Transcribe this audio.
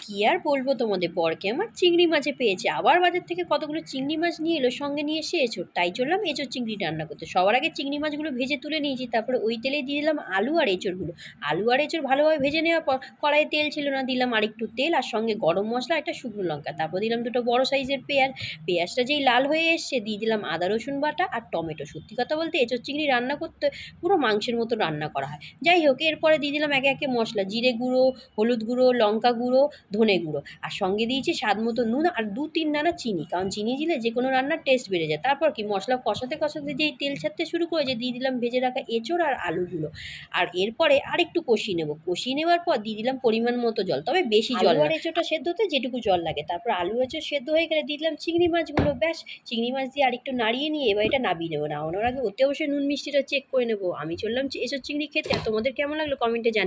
কি আর বলবো তোমাদের, বরকে আমার চিংড়ি মাছে পেয়েছে। আবার বাজার থেকে কতগুলো চিংড়ি মাছ নিয়ে এলো, সঙ্গে নিয়ে এসে এঁচোড়। তাই চললাম এঁচোড় চিংড়ি রান্না করতে। সবার আগে চিংড়ি মাছগুলো ভেজে তুলে নিয়েছি, তারপরে ওই তেলে দিয়ে দিলাম আলু আর এঁচোড়গুলো। আলু আর এঁচোড় ভালোভাবে ভেজে নেওয়ার পর কড়াইয়ে তেল ছিল না, দিলাম আরেকটু তেল আর সঙ্গে গরম মশলা, একটা শুকনো লঙ্কা। তারপর দিলাম দুটো বড় সাইজের পেঁয়াজ। পেঁয়াজটা যেই লাল হয়ে এসছে দিয়ে দিলাম আদা রসুন বাটা আর টমেটো। সত্যি কথা বলতে এঁচোড় চিংড়ি রান্না করতে পুরো মাংসের মতো রান্না করা হয়। যাই হোক, এরপরে দিয়ে দিলাম একে একে মশলা, জিরে গুঁড়ো, হলুদ গুঁড়ো, লঙ্কা গুঁড়ো, ধনে গুঁড়ো, আর সঙ্গে দিয়েছি স্বাদ মতো নুন আর 2-3 দানা চিনি, কারণ চিনি দিলে যে কোনো রান্নার টেস্ট বেড়ে যায়। তারপর কি মশলা কষাতে কষাতে যেই তেল ছাড়তে শুরু করেছে দিয়ে দিলাম ভেজে রাখা এঁচোড় আর আলুগুলো। আর এরপরে আরেকটু কষিয়ে নেব। কষিয়ে নেওয়ার পর দিয়ে দিলাম পরিমাণ মতো জল, তবে বেশি জল না, আর এঁচোড়টা সেদ্ধ হতে যেটুকু জল লাগে। তারপর আলু এঁচোড় সেদ্ধ হয়ে গেলে দিয়ে দিলাম চিংড়ি মাছগুলো। ব্যাস, চিংড়ি মাছ দিয়ে আরেকটু নাড়িয়ে নিয়ে এবার এটা নামিয়ে নেবো। নামানোর আগে ওতে অবশ্যই নুন মিষ্টিটা চেক করে নেবো। আমি চললাম এঁচোড় চিংড়ি খেতে। আর তোমাদের কেমন লাগলো কমেন্টে জানিও।